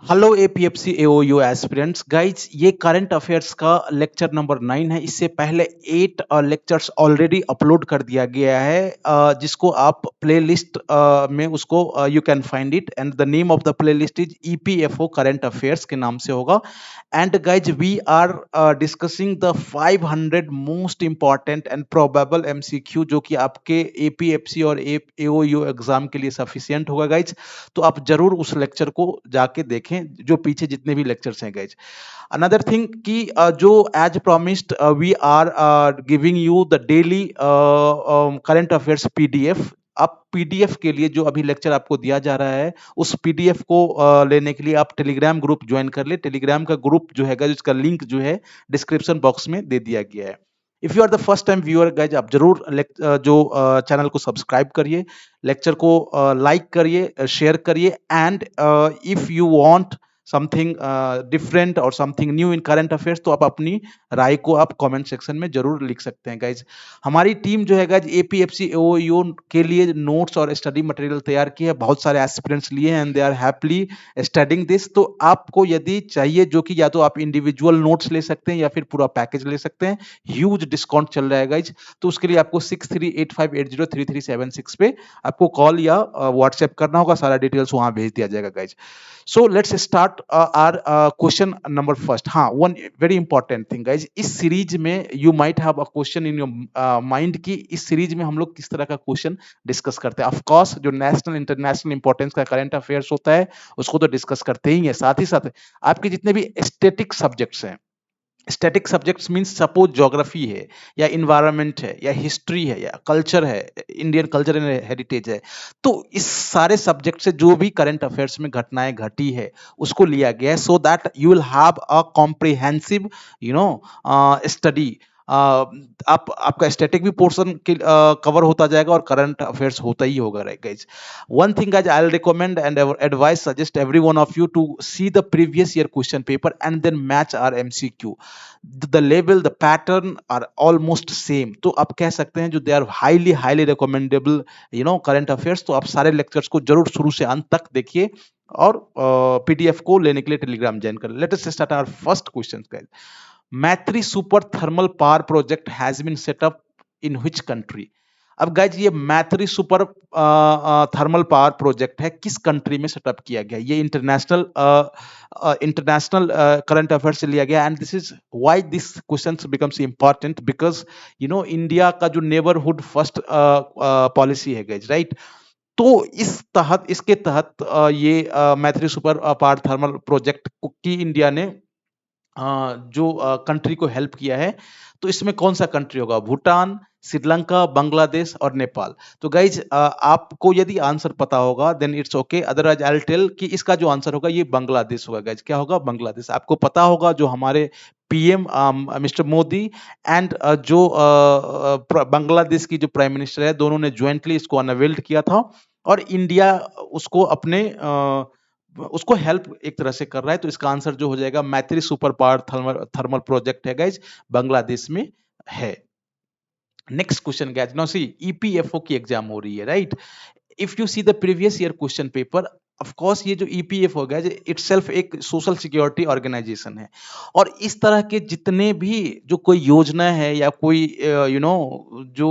Hello APFC एओयू aspirants guys, ये current affairs का lecture number 9 है। इससे पहले 8 लेक्चर्स ऑलरेडी अपलोड कर दिया गया है, जिसको आप प्लेलिस्ट में उसको you can find it and the name of the playlist is EPFO current affairs के नाम से होगा। And guys, we are discussing the 500 most important and probable MCQ जो कि आपके एपीएफसी और एओयू एग्जाम के लिए सफिशिएंट होगा गाइज। तो आप जरूर उस लेक्चर को जाके देखें जो पीछे जितने भी लेक्चर्स हैं गाइज। अनदर थिंग कि जो as promised we are giving you the daily current affairs PDF. आप पीडीएफ के लिए जो अभी लेक्चर आपको दिया जा रहा है उस पीडीएफ को लेने के लिए आप टेलीग्राम ग्रुप ज्वाइन कर ले। टेलीग्राम का ग्रुप जो है जिसका लिंक जो है डिस्क्रिप्शन बॉक्स में दे दिया गया है। If you are the first time viewer guys, आप जरूर जो चैनल को सब्सक्राइब करिए, लेक्चर को लाइक करिए, शेयर करिए and if you want something different और something new in current affairs तो आप अपनी राय को आप कमेंट सेक्शन में जरूर लिख सकते हैं गाइज। हमारी टीम जो है गाइज एपीएफसी एओयू के लिए नोट्स और स्टडी मटेरियल तैयार की है, बहुत सारे एस्पिरेंट्स लिए हैं and they are happily studying this. तो आपको यदि चाहिए जो कि या तो आप इंडिविजुअल नोट्स ले सकते हैं या फिर पूरा पैकेज ले सकते हैं, ह्यूज डिस्काउंट चल रहा है गाइज। तो उसके लिए आपको 6385803376 पे आपको कॉल या व्हाट्सएप करना होगा, सारा डिटेल्स वहां भेज दिया जाएगा guys. So let's start our question number first. हाँ, one very important thing guys, इस सीरीज में you might have a question in your mind कि इस सीरीज में हम लोग किस तरह का क्वेश्चन डिस्कस करते हैं। ऑफ कोर्स जो नेशनल इंटरनेशनल इंपॉर्टेंस का करंट अफेयर्स होता है उसको तो डिस्कस करते ही है, साथ ही साथ आपके जितने भी स्टैटिक सब्जेक्ट्स हैं। Static subjects means suppose geography है या इन्वायरमेंट है या हिस्ट्री है या कल्चर है, इंडियन कल्चर एंड हेरिटेज है। तो इस सारे सब्जेक्ट से जो भी करंट अफेयर्स में घटनाएं घटी है उसको लिया गया है, so that you will have a comprehensive study. आप आपका स्टैटिक भी पोर्शन कवर होता जाएगा और करंट अफेयर्स होता ही होगा, right guys. one thing guys, I'll recommend and advise suggest every one of you to see the previous year question paper and then match our MCQ. The level, the pattern are almost same, तो आप कह सकते हैं जो they are highly recommendable current affairs। तो आप सारे lectures को जरूर शुरू से अंत तक देखिए और पीडीएफ को लेने के लिए टेलीग्राम ज्वाइन करें। Let us start our first question guys. Maitri super thermal power project has been set up in which country. अब गाइज, ये Maitri super thermal power project है, किस कंट्री में सेटअप किया गया? ये इंटरनेशनल करंट अफेयर से लिया गया and this is why this question becomes important because India का जो नेबरहुड फर्स्ट पॉलिसी है गाइज, राइट। तो इसके तहत ये Maitri super power thermal project की इंडिया ने जो कंट्री को हेल्प किया है। तो इसमें कौन सा कंट्री होगा? भूटान, श्रीलंका, बांग्लादेश और नेपाल। तो गाइज, आपको यदि आंसर पता होगा then it's okay, otherwise I will tell कि इसका जो आंसर होगा ये बांग्लादेश होगा गाइज। क्या होगा? बांग्लादेश। आपको पता होगा जो हमारे पीएम मिस्टर मोदी एंड जो बांग्लादेश की जो प्राइम मिनिस्टर है, दोनों ने ज्वाइंटली इसको अनवेल्ड किया था और इंडिया उसको अपने उसको हेल्प एक तरह से कर रहा है। तो इसका आंसर जो हो जाएगा मैत्री सुपर पावर थर्मल प्रोजेक्ट है गाइज, बांग्लादेश में है। Next question guys, now see EPFO की एग्जाम हो रही है, right. If you see the previous year question paper, of course ये जो ईपीएफओ है इटसेल्फ एक सोशल सिक्योरिटी ऑर्गेनाइजेशन है और इस तरह के जितने भी जो कोई योजना है या कोई जो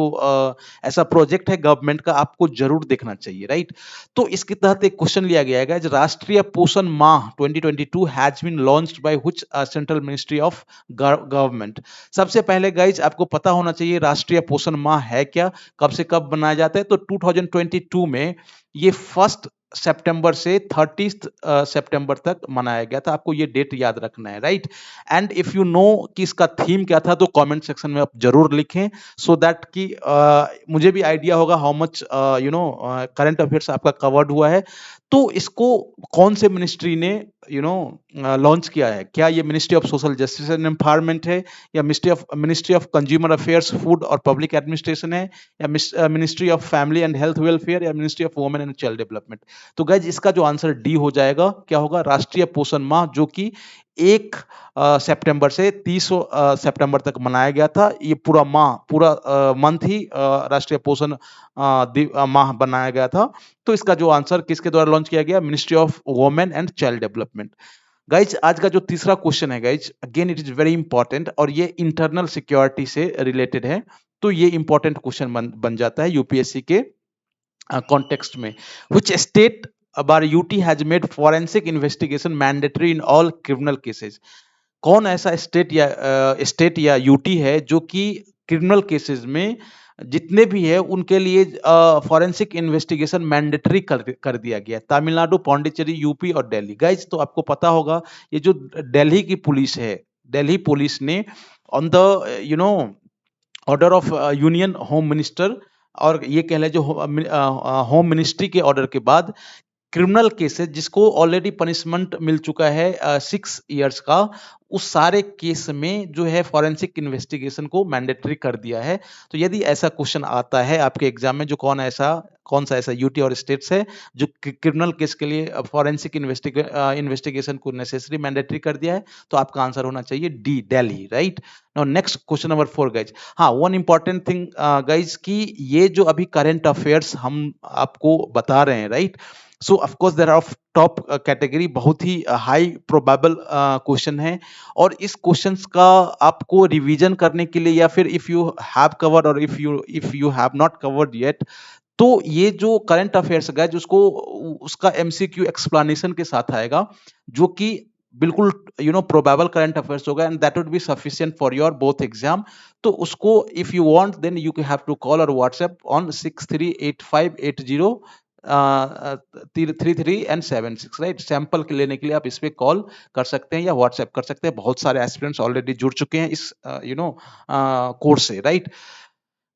ऐसा प्रोजेक्ट है गवर्नमेंट का, आपको जरूर देखना चाहिए, राइट। तो इसके तहत एक क्वेश्चन लिया गया है गाइज, राष्ट्रीय पोषण माह 2022 has been launched by which central ministry of government. सबसे पहले गाइज आपको पता होना चाहिए राष्ट्रीय पोषण माह है क्या, कब से कब बनाया जाता है। तो 2022 में ये 1 सितंबर से 30 सितंबर तक मनाया गया था। आपको ये डेट याद रखना है, right. And if you know कि इसका थीम क्या था तो कमेंट सेक्शन में आप जरूर लिखें, सो दैट कि मुझे भी आइडिया होगा हाउ मच करंट अफेयर्स आपका कवर्ड हुआ है। तो इसको कौन से मिनिस्ट्री ने लॉन्च किया है? क्या ये ministry of social justice and empowerment है या ministry of consumer affairs, food और पब्लिक एडमिनिस्ट्रेशन है या ministry of family and health welfare या ministry of women and child development? तो गाइज इसका जो आंसर डी हो जाएगा, क्या होगा? राष्ट्रीय पोषण माह, जो कि 1 सितंबर से 30 सितंबर तक मनाया गया था। ये पूरा माह, पूरा मंथ ही राष्ट्रीय पोषण माह बनाया गया था। तो इसका जो आंसर किसके द्वारा लॉन्च किया गया? Ministry of women and child development. Guys आज का जो तीसरा क्वेश्चन है guys, again it is very important और ये इंटरनल सिक्योरिटी से रिलेटेड है। तो ये इंपॉर्टेंट क्वेश्चन बन जाता है यूपीएससी के कॉन्टेक्स्ट में। Which state bar UT has made forensic investigation mandatory in all criminal cases? कौन ऐसा स्टेट या यूटी है जो कि क्रिमिनल केसेस में जितने भी है उनके लिए फॉरेंसिक इन्वेस्टिगेशन मैंडेटरी कर दिया गया? तमिलनाडु, पौंडीचेरी, यूपी और दिल्ली। गाइज तो आपको पता होगा ये जो दिल्ली की पुलिस है, दिल्ली पुलिस ने on the order of union home minister, और ये कह लें जो होम मिनिस्ट्री के ऑर्डर के बाद क्रिमिनल केसेस जिसको ऑलरेडी पनिशमेंट मिल चुका है 6 इयर्स का, उस सारे केस में जो है फॉरेंसिक इन्वेस्टिगेशन को मैंडेटरी कर दिया है। तो यदि ऐसा क्वेश्चन आता है आपके एग्जाम में, जो कौन सा ऐसा यूटी और स्टेट्स है जो क्रिमिनल केस के लिए फॉरेंसिक इन्वेस्टिगेशन को नेसेसरी मैंडेटरी कर दिया है, तो आपका आंसर होना चाहिए D, Delhi, right. Now next question number 4 guys. हाँ, वन इंपॉर्टेंट थिंग गाइज कि ये जो अभी करंट अफेयर्स हम आपको बता रहे हैं, right, so of course there are of top category, बहुत ही हाई प्रोबेबल क्वेश्चन है। और इस क्वेश्चंस का आपको रिवीजन करने के लिए, या फिर इफ यू हैव कवर्ड और if you have not covered yet, तो ये जो करंट अफेयर्स है उसको उसका एमसीक्यू एक्सप्लेनेशन के साथ आएगा, जो कि बिल्कुल प्रोबेबल करंट अफेयर्स होगा, and that would be sufficient for your both exam. तो उसको if you want then you have to call और WhatsApp on 638580 33 and 76, right. Sample के लेने के लिए आप इस पे कॉल कर सकते हैं या व्हाट्सएप कर सकते हैं। बहुत सारे एस्पिरेंट्स ऑलरेडी जुड़ चुके हैं इस कोर्स से, right.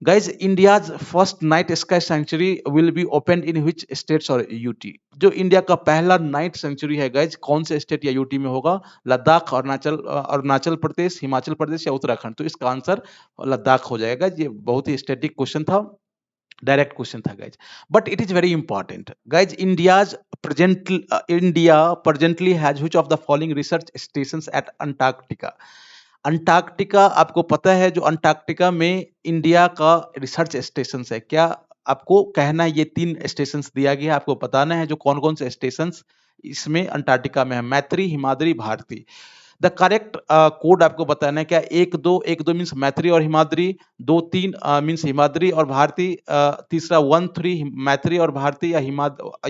Guys, India's first night sky century will be open in which states और यूटी? जो इंडिया का पहला नाइट सेंचुरी है गाइज, कौन से स्टेट या यूटी में होगा? लद्दाख, अरुणाचल प्रदेश, हिमाचल प्रदेश या उत्तराखंड? तो इसका आंसर लद्दाख हो जाएगा। ये बहुत ही स्टैटिक क्वेश्चन था, डायरेक्ट क्वेश्चन था guys, but it is very important guys. India presently has which of the following research stations at Antarctica? Antarctica आपको पता है, जो अंटार्कटिका में इंडिया का रिसर्च स्टेशन है। क्या आपको कहना है? ये 3 स्टेशन दिया गया है, आपको बताना है जो कौन कौन से स्टेशन इसमें अंटार्कटिका में है। Maitri, Himadri, Bharati. The correct code आपको बताना है क्या? 1-2 मीन्स मैत्री और हिमाद्री, 2-3 मीन्स हिमाद्री और भारती, तीसरा 1-3 मैत्री और भारती,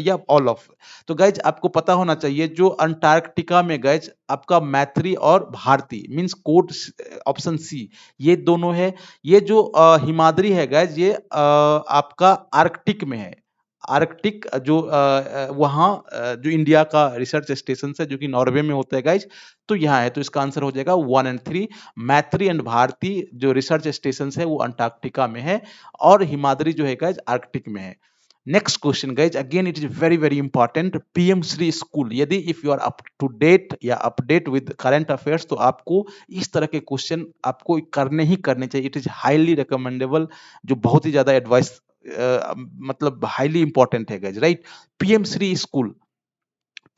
या ऑल ऑफ। तो गाइज आपको पता होना चाहिए जो अंटार्कटिका में गाइज आपका मैत्री और Bharati means code option C, ये दोनों है। ये जो हिमाद्री है गाइज, ये आपका आर्कटिक में है। आर्कटिक वहाँ जो इंडिया का रिसर्च स्टेशन है जो कि नॉर्वे में होता है गाइज, तो यहाँ है। तो इसका आंसर हो जाएगा 1 एंड 3। मैत्री एंड भारती जो रिसर्च स्टेशन है वो अंटार्कटिका में है, और हिमाद्री जो है गाइज आर्कटिक में है। Next question guys, again it is very very important. PM Shri school, यदि if you are up to date या अपडेट विद करंट अफेयर्स, तो आपको इस तरह के क्वेश्चन आपको करने ही करने चाहिए। इट इज हाईली रिकमेंडेबल, जो बहुत ही ज्यादा एडवाइस मतलब हाईली इंपॉर्टेंट है guys, right. PM Shri school,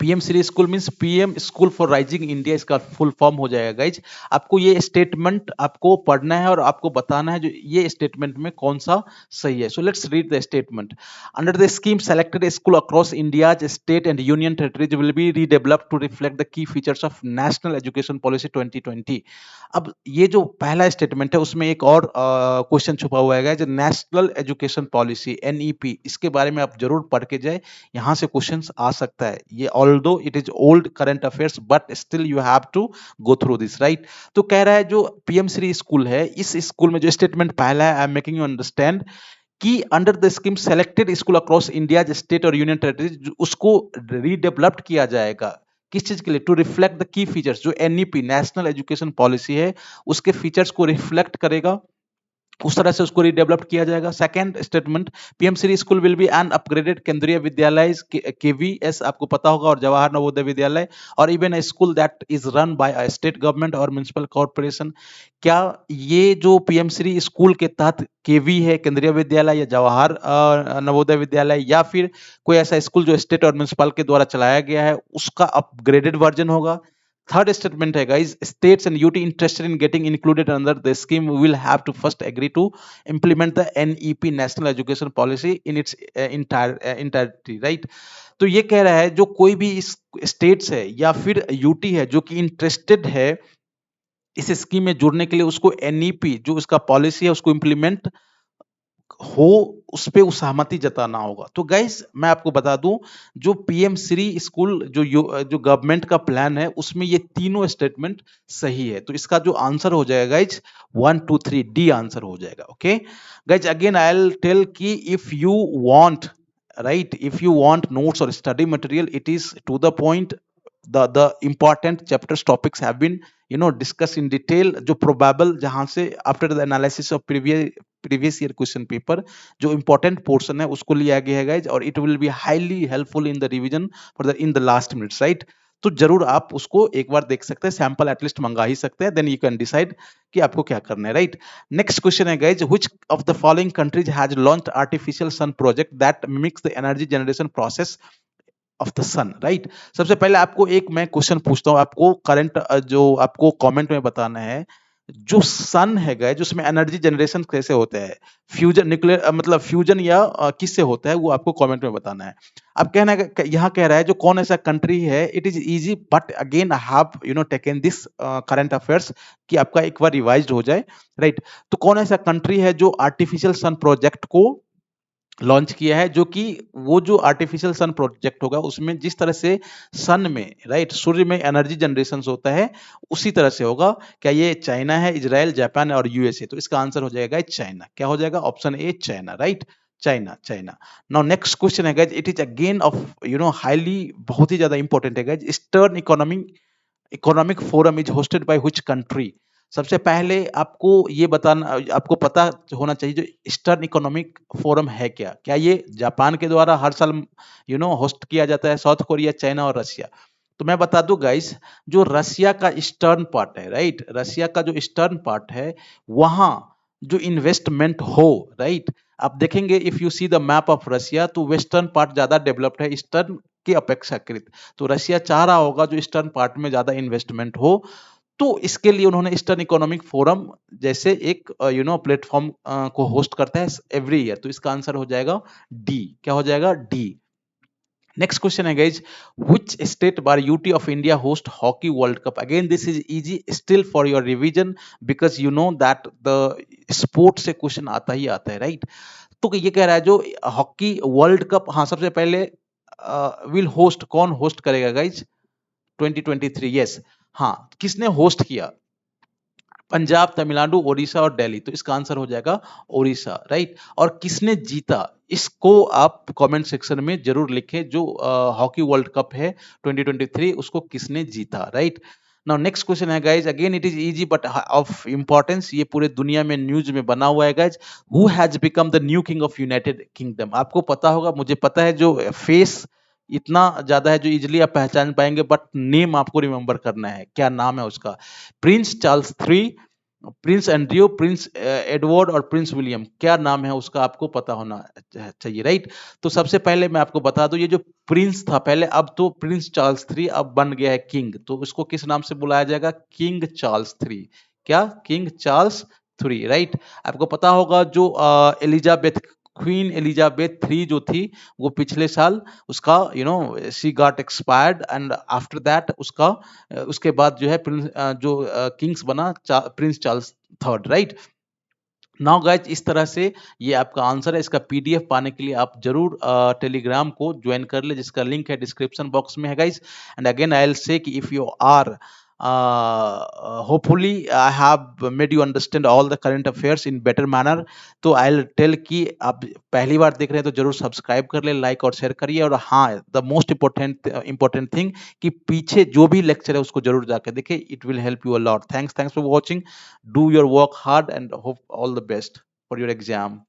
PM Shri school means PM school for rising India, इसका फुल फॉर्म हो जाएगा गाइज। आपको ये स्टेटमेंट आपको पढ़ना है और आपको बताना है जो ये स्टेटमेंट में कौन सा सही है। So let's read the statement. Under the scheme selected school across India state and union territories will be redeveloped to reflect the key features of national education policy 2020। अब ये जो पहला स्टेटमेंट है उसमें एक और क्वेश्चन छुपा हुआ है जो नेशनल एजुकेशन पॉलिसी एनईपी, इसके बारे में आप जरूर पढ़ के जाए, यहाँ से क्वेश्चंस आ सकता है। ये although it is old current affairs but still you have to go through this, right. तो कह रहा है जो पीएम श्री स्कूल है, इस स्कूल में जो स्टेटमेंट पहला है, I am making you understand कि under the scheme selected school across India state और यूनियन टेरिटरीज, उसको रीडेवलप्ड किया जाएगा। किस चीज के लिए? To reflect the key features, जो एनईपी नेशनल एजुकेशन पॉलिसी है उसके फीचर्स को रिफ्लेक्ट करेगा, उस तरह से उसको रीडेवलप किया जाएगा। Second statement, PM Shri school will be an upgraded Kendriya Vidyalaya KVS, आपको पता होगा, और जवाहर नवोदय विद्यालय, और even a school that is run by a state government और म्युनिसिपल कॉर्पोरेशन। क्या ये जो पीएम श्री स्कूल के तहत केवी है, केंद्रीय विद्यालय, या जवाहर नवोदय विद्यालय, या फिर कोई ऐसा स्कूल जो स्टेट और म्युनिसिपल के द्वारा चलाया गया है, उसका अपग्रेडेड वर्जन होगा? थर्ड स्टेटमेंट है guys, states and UT interested in getting included under the scheme will have to first agree to implement the NEP national education policy in its entirety, right. तो ये कह रहा है जो कोई भी इस स्टेट्स है या फिर यूटी है जो कि इंटरेस्टेड है इस स्कीम में जुड़ने के लिए, उसको एनईपी जो इसका पॉलिसी है उसको इंप्लीमेंट हो, उस पे सहमति जताना होगा। तो गाइस मैं आपको बता दूं, जो पीएम श्री स्कूल जो गवर्नमेंट का प्लान है उसमें ये तीनों स्टेटमेंट सही है। तो इसका जो आंसर हो जाएगा गाइस 1 2 3 डी आंसर हो जाएगा। Okay guys, again I will tell कि if you want, right, if you want notes और study material, it is to the point, the important chapters topics have been discussed in detail, जो probable जहां से after the analysis of previous year question paper जो important portion है उसको लिया गया है guys, और it will be highly helpful in the revision for the in the last minutes, right। तो जरूर आप उसको एक बार देख सकते हैं, सैंपल एटलीस्ट मंगा ही सकते हैं, देन यू कैन डिसाइड कि आपको क्या करना है, राइट। नेक्स्ट क्वेश्चन है guys, which of the following countries has launched artificial sun project that mimics the energy generation process of the sun, right. सबसे पहले आपको एक मैं क्वेश्चन पूछता हूं, आपको करंट जो आपको कमेंट में बताना है, जो सन है गए जो उसमें एनर्जी जनरेशन कैसे होता है, फ्यूजन न्यूक्लियर मतलब फ्यूजन या किससे होता है, वो आपको कमेंट में बताना है। अब कहना है यहाँ कह रहा है जो कौन ऐसा कंट्री है, it is easy but again I have taken this current affairs कि आपका एक बार रिवाइज हो जाए, राइट। तो कौन ऐसा कंट्री है जो आर्टिफिशियल सन प्रोजेक्ट को लॉन्च किया है, जो कि वो जो आर्टिफिशियल सन प्रोजेक्ट होगा उसमें जिस तरह से सन में, राइट, सूर्य में एनर्जी जनरेशन होता है उसी तरह से होगा। क्या ये चाइना है, इजराइल, जापान और यूएसए? तो इसका आंसर हो जाएगा चाइना। क्या हो जाएगा? Option A China, right, China, China. Now next question है guys, it is again of highly, बहुत ही ज्यादा इंपॉर्टेंट है guys, Eastern Economic Forum is hosted by which country? सबसे पहले आपको ये बताना, आपको पता होना चाहिए जो ईस्टर्न इकोनॉमिक फोरम है क्या। क्या ये जापान के द्वारा हर साल होस्ट किया जाता है, साउथ कोरिया, चाइना और रशिया? तो मैं बता दूं गाइस, जो रशिया का ईस्टर्न पार्ट है, राइट, रशिया का जो ईस्टर्न पार्ट है वहां जो इन्वेस्टमेंट हो, राइट, आप देखेंगे if you see the map of Russia तो वेस्टर्न पार्ट ज्यादा डेवलप्ड है ईस्टर्न की अपेक्षाकृत। तो रशिया चाह रहा होगा जो ईस्टर्न पार्ट में ज्यादा इन्वेस्टमेंट हो, तो इसके लिए उन्होंने ईस्टर्न इकोनॉमिक फोरम जैसे एक प्लेटफॉर्म को होस्ट करता है एवरी ईयर। तो इसका आंसर हो जाएगा डी। क्या हो जाएगा? डी। नेक्स्ट क्वेश्चन है guys, which state bar UT of India host hockey world cup? Again this is easy still for your revision because you know that the sport से question आता ही आता है, राइट। तो ये कह रहा है जो हॉकी वर्ल्ड कप, हाँ, सबसे पहले विल होस्ट, कौन होस्ट करेगा गाइज? 2023, यस। हाँ, किसने होस्ट किया? पंजाब, तमिलनाडु, ओडिशा और दिल्ली। तो इसका आंसर हो जाएगा ओडिशा, राइट। और किसने जीता, इसको आप कमेंट सेक्शन में जरूर लिखें, जो हॉकी वर्ल्ड कप है 2023 उसको किसने जीता, राइट। नाउ नेक्स्ट क्वेश्चन है guys, again it is easy but of importance, ये पूरे दुनिया में न्यूज में बना हुआ है guys. Who has become the new king of United kingdom? आपको पता होगा, मुझे पता है, जो फेस इतना ज्यादा है जो इजिली आप पहचान पाएंगे, बट नेम आपको रिमेंबर करना है, क्या नाम है उसका? Prince Charles three, Prince Andrew, Prince Edward और प्रिंस विलियम। क्या नाम है उसका? आपको पता होना चाहिए, राइट। तो सबसे पहले मैं आपको बता दूं, ये जो प्रिंस था पहले, अब तो प्रिंस चार्ल्स थ्री अब बन गया है किंग। तो इसको किस नाम से बुलाया जाएगा? King Charles three. क्या? King Charles three, right. आपको पता होगा जो एलिजाबेथ, क्वीन एलिजाबेथ थ्री जो थी, वो पिछले साल उसका she got expired and after that उसका उसके बाद जो है जो किंग्स बना Prince Charles third, right. Now guys, इस तरह से ये आपका आंसर है। इसका पीडीएफ पाने के लिए आप जरूर टेलीग्राम को ज्वाइन कर ले, जिसका लिंक है डिस्क्रिप्शन बॉक्स में है guys. And again I will say कि if you are hopefully I have made you understand all the current affairs in better manner। तो आई विल टेल कि आप पहली बार देख रहे हैं तो जरूर सब्सक्राइब कर ले, लाइक और शेयर करिए। और हाँ, द मोस्ट इम्पोर्टेंट थिंग कि पीछे जो भी लेक्चर है उसको जरूर जाकर देखें, it will help you a lot. Thanks for watching, do your work hard and hope all the best for your exam.